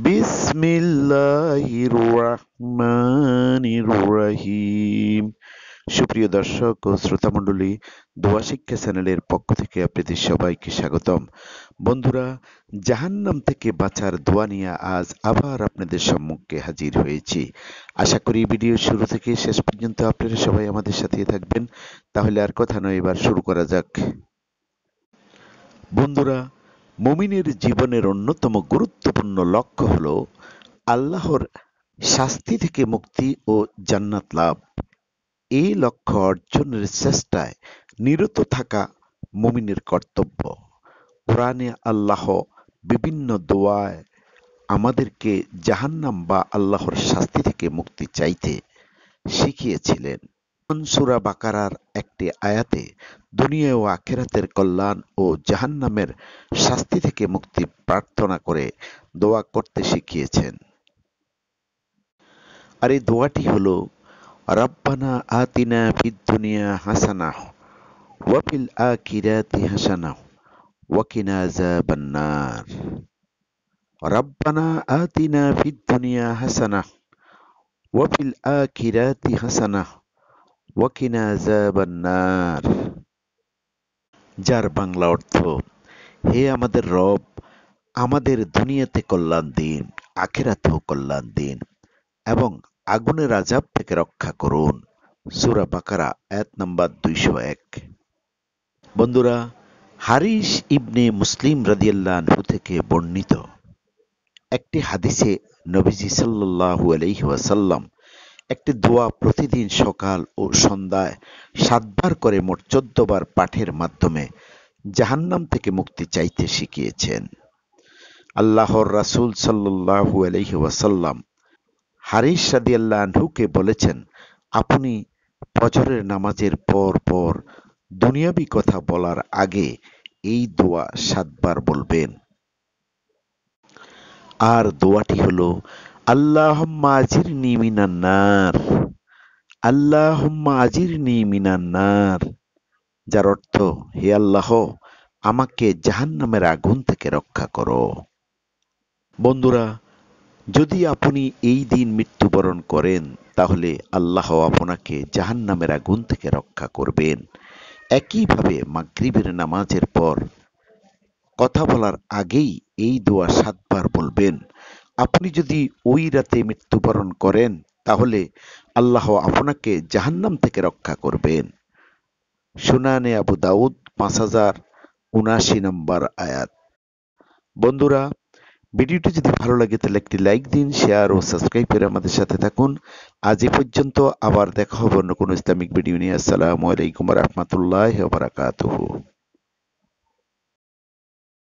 বিসমিল্লাহির রহমানির রহিম। সুপ্রিয় দর্শক ও শ্রোতামণ্ডলী, দোয়া শিক্ষা চ্যানেলের পক্ষ থেকে আপনাদের সবাইকে স্বাগতম। বন্ধুরা, জাহান্নাম থেকে বাঁচার দোয়া নিয়ে আজ আবার আপনাদের সম্মুখে হাজির হয়েছি। আশা করি ভিডিও শুরু থেকে শেষ পর্যন্ত আপনারা সবাই আমাদের সাথে থাকবেন। তাহলে আর কথা নয়, এবার শুরু করা যাক। বন্ধুরা, মুমিনের জীবনের অন্যতম গুরুত্বপূর্ণ লক্ষ্য হল আল্লাহর শাস্তি থেকে মুক্তি ও জান্নাত লাভ। এই লক্ষ্য অর্জনের চেষ্টায় নিরত থাকা মুমিনের কর্তব্য। কোরআনে আল্লাহ বিভিন্ন দোয়ায় আমাদেরকে জাহান্নাম বা আল্লাহর শাস্তি থেকে মুক্তি চাইতে শিখিয়েছিলেন। সূরা বাকারার একটি আয়াতে দুনিয়া ও আখিরাতের কল্যাণ ও জাহান্নামের শাস্তি থেকে মুক্তি প্রার্থনা করে দোয়া করতে শিখিয়েছেন। আর এই দোয়াটি হলো, রাব্বানা আতিনা ফিদ দুনিয়া হাসানাহ ওয়া ফিল আখিরাতি হাসানাহ ওয়া কিনা আযাবান নার। রাব্বানা আতিনা ফিদ দুনিয়া হাসানাহ ওয়া ফিল আখিরাতি হাসানাহ ওয়া কিনা আযাবান নার। যার বাংলা অর্থ, হে আমাদের রব, আমাদের দুনিয়াতে কল্যাণ দিন, আখিরাতেও কল্যাণ দিন এবং আগুনের আযাব থেকে রক্ষা করুন। সূরা বাকারা আয়াত নাম্বার 201। বন্ধুরা, হারিস ইবনে মুসলিম রাদিয়াল্লাহু আনহু থেকে বর্ণিত একটি হাদিসে নবীজি সাল্লাল্লাহু আলাইহি ওয়াসাল্লাম একটি দোয়া প্রতিদিন সকাল ও সন্ধ্যায় 7 বার করে মোট 14 বার পাঠের মাধ্যমে জাহান্নাম থেকে মুক্তি চাইতে শিখিয়েছেন। আল্লাহর রাসূল সাল্লাল্লাহু আলাইহি ওয়াসাল্লাম হারিস রাদিয়াল্লাহু আনহুকে বলেছেন, আপনি ফজরের নামাজের পর পর দুনিয়াবি কথা বলার আগে এই দোয়া 7 বার বলবেন। আর দোয়াটি হলো, আল্লাহুম্মা আজিরনি মিনান নার, আল্লাহুম্মা আজিরনি মিনান নার। যার অর্থ, হে আল্লাহ, আমাকে জাহান্নামের আগুন থেকে রক্ষা করো। বন্ধুরা, যদি আপনি এই দিন মৃত্যুবরণ করেন তাহলে আল্লাহ আপনাকে জাহান্নামের আগুন থেকে রক্ষা করবেন। একইভাবে মাগরিবের নামাজের পর কথা বলার আগেই এই দোয়া 7 বার বলবেন। আপনি যদি ওই রাতে মৃত্যুবরণ করেন তাহলে আল্লাহ আপনাকে জাহান্নাম থেকে রক্ষা করবেন। সুনানে আবু দাউদ 5079 নম্বর আয়াত। বন্ধুরা, ভিডিওটি যদি ভালো লাগে তাহলে একটি লাইক দিন, শেয়ার ও সাবস্ক্রাইব করে আমাদের সাথে থাকুন। আজ এ পর্যন্ত, আবার দেখা হবে অন্য কোনো ইসলামিক ভিডিও নিয়ে। আসসালামু আলাইকুম ওয়া রাহমাতুল্লাহি ওয়া বারাকাতুহু।